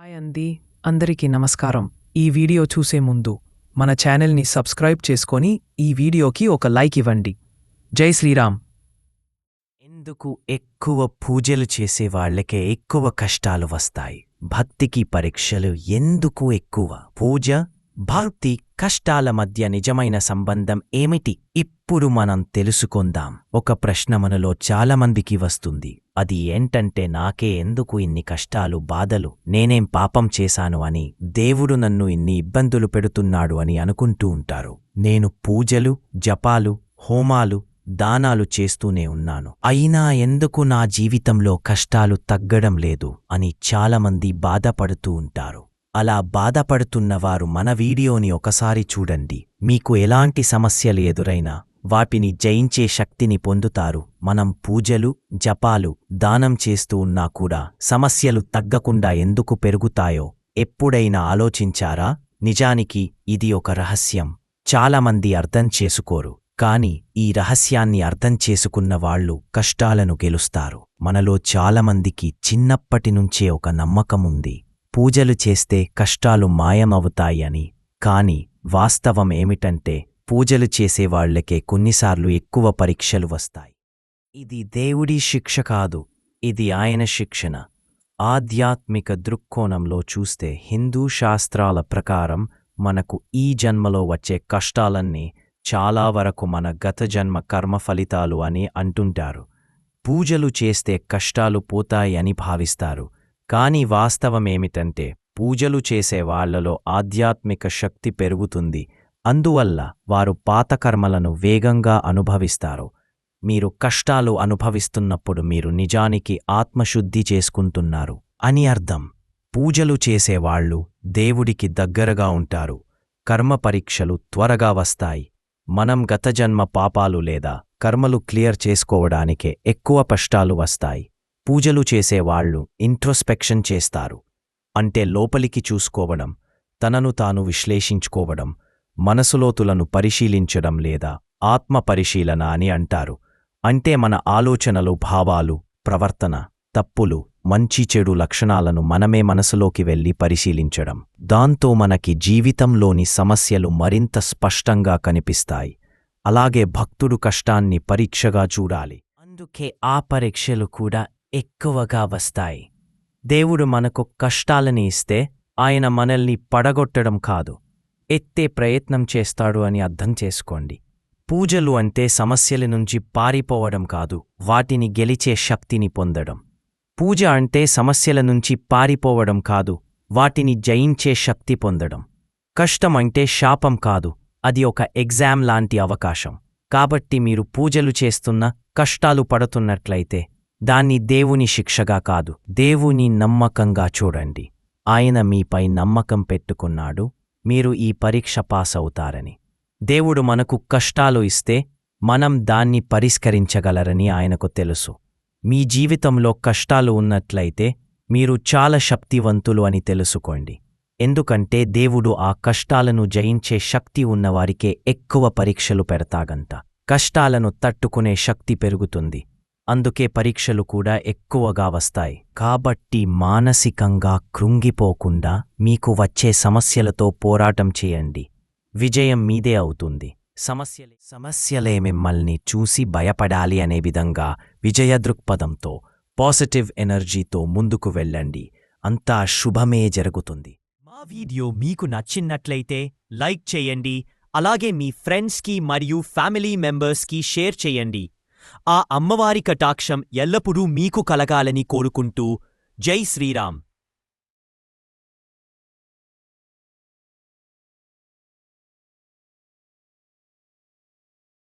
Hi అందరికీ నమస్కారం. ఈ వీడియో చూసే ముందు మన ఛానల్ని సబ్స్క్రైబ్ చేసుకొని ఈ వీడియోకి ఒక లైక్ ఇవ్వండి. జై శ్రీరామ్. ఎందుకు ఎక్కువ పూజలు చేసే వాళ్ళకే ఎక్కువ కష్టాలు వస్తాయి? భక్తికి పరీక్షలు ఎందుకు ఎక్కువ? పూజ, భక్తి, కష్టాల మధ్య నిజమైన సంబంధం ఏమిటి? ఇప్పుడు మనం తెలుసుకుందాం. ఒక ప్రశ్న మనలో చాలామందికి వస్తుంది. అది ఏంటంటే, నాకే ఎందుకు ఇన్ని కష్టాలు, బాధలు? నేనేం పాపం చేశాను అని, దేవుడు నన్ను ఇన్ని ఇబ్బందులు పెడుతున్నాడు అని అనుకుంటూ ఉంటారు. నేను పూజలు, జపాలు, హోమాలు, దానాలు చేస్తూనే ఉన్నాను, అయినా ఎందుకు నా జీవితంలో కష్టాలు తగ్గడం లేదు అని చాలామంది బాధపడుతూ ఉంటారు. అలా బాధపడుతున్నవారు మన వీడియోని ఒకసారి చూడండి. మీకు ఎలాంటి సమస్యలు ఎదురైనా వాటిని జయించే శక్తిని పొందుతారు. మనం పూజలు, జపాలు, దానం చేస్తూ ఉన్నా కూడా సమస్యలు తగ్గకుండా ఎందుకు పెరుగుతాయో ఎప్పుడైనా ఆలోచించారా? నిజానికి ఇది ఒక రహస్యం. చాలామంది అర్థం చేసుకోరు. కాని ఈ రహస్యాన్ని అర్థం చేసుకున్న వాళ్ళు కష్టాలను గెలుస్తారు. మనలో చాలామందికి చిన్నప్పటినుంచే ఒక నమ్మకముంది, పూజలు చేస్తే కష్టాలు మాయమవుతాయని. కాని వాస్తవం ఏమిటంటే, పూజలు చేసేవాళ్లకే కొన్నిసార్లు ఎక్కువ పరీక్షలు వస్తాయి. ఇది దేవుడి శిక్ష కాదు, ఇది ఆయన శిక్షణ. ఆధ్యాత్మిక దృక్కోణంలో చూస్తే హిందూ శాస్త్రాల ప్రకారం మనకు ఈ జన్మలో వచ్చే కష్టాలన్నీ చాలా వరకు మన గత జన్మ కర్మ ఫలితాలు అని అంటుంటారు. పూజలు చేస్తే కష్టాలు పోతాయని భావిస్తారు. కాని వాస్తవమేమిటంటే, పూజలు చేసే వాళ్లలో ఆధ్యాత్మిక శక్తి పెరుగుతుంది. అందువల్ల వారు పాత కర్మలను వేగంగా అనుభవిస్తారు. మీరు కష్టాలు అనుభవిస్తున్నప్పుడు మీరు నిజానికి ఆత్మశుద్ధి చేసుకుంటున్నారు అని అర్థం. పూజలు చేసేవాళ్లు దేవుడికి దగ్గరగా ఉంటారు. కర్మ పరీక్షలు త్వరగా వస్తాయి. మనం గత జన్మ పాపాలు లేదా కర్మలు క్లియర్ చేసుకోవడానికే ఎక్కువ కష్టాలు వస్తాయి. పూజలు చేసేవాళ్లు ఇంట్రోస్పెక్షన్ చేస్తారు. అంటే లోపలికి చూసుకోవడం, తనను తాను విశ్లేషించుకోవడం, మనసులోతులను పరిశీలించడం లేదా ఆత్మ పరిశీలన అని అంటారు. అంటే మన ఆలోచనలు, భావాలు, ప్రవర్తన, తప్పులు, మంచి చెడు లక్షణాలను మనమే మనసులోకి వెళ్లి పరిశీలించడం. దాంతో మనకి జీవితంలోని సమస్యలు మరింత స్పష్టంగా కనిపిస్తాయి. అలాగే భక్తుడు కష్టాన్ని పరీక్షగా చూడాలి. అందుకే ఆ పరీక్షలు కూడా ఎక్కువగా వస్తాయి. దేవుడు మనకు కష్టాలని ఇస్తే ఆయన మనల్ని పడగొట్టడం కాదు, ఎత్తే ప్రయత్నం చేస్తాడు అని అర్థం చేసుకోండి. పూజలు అంటే సమస్యల నుంచి పారిపోవడం కాదు, వాటిని గెలిచే శక్తిని పొందడం. పూజ అంటే సమస్యల నుంచి పారిపోవడం కాదు, వాటిని జయించే శక్తి పొందడం. కష్టం అంటే శాపం కాదు, అది ఒక ఎగ్జామ్ లాంటి అవకాశం. కాబట్టి మీరు పూజలు చేస్తున్నా, కష్టాలు పడుతున్నట్లయితే దాన్ని దేవుని శిక్షగా కాదు, దేవుని నమ్మకంగా చూడండి. ఆయన మీపై నమ్మకం పెట్టుకున్నాడు, మీరు ఈ పరీక్ష పాస్ అవుతారని. దేవుడు మనకు కష్టాలు ఇస్తే మనం దాన్ని పరిష్కరించగలరని ఆయనకు తెలుసు. మీ జీవితంలో కష్టాలు ఉన్నట్లయితే మీరు చాలా శక్తివంతులు అని తెలుసుకోండి. ఎందుకంటే దేవుడు ఆ కష్టాలను జయించే శక్తి ఉన్నవారికే ఎక్కువ పరీక్షలు పెడతాగంట. కష్టాలను తట్టుకునే శక్తి పెరుగుతుంది. అందుకే పరీక్షలు కూడా ఎక్కువగా వస్తాయి. కాబట్టి మానసికంగా కృంగిపోకుండా మీకు వచ్చే సమస్యలతో పోరాటం చేయండి. విజయం మీదే అవుతుంది. సమస్యలే మిమ్మల్ని చూసి భయపడాలి అనే విధంగా విజయ దృక్పథంతో, పాజిటివ్ ఎనర్జీతో ముందుకు వెళ్ళండి. అంతా శుభమే జరుగుతుంది. మా వీడియో మీకు నచ్చినట్లయితే లైక్ చేయండి. అలాగే మీ ఫ్రెండ్స్కి మరియు ఫ్యామిలీ మెంబర్స్కి షేర్ చేయండి. ఆ అమ్మవారి కటాక్షం ఎల్లప్పుడూ మీకు కలగాలని కోరుకుంటూ జై శ్రీరామ్.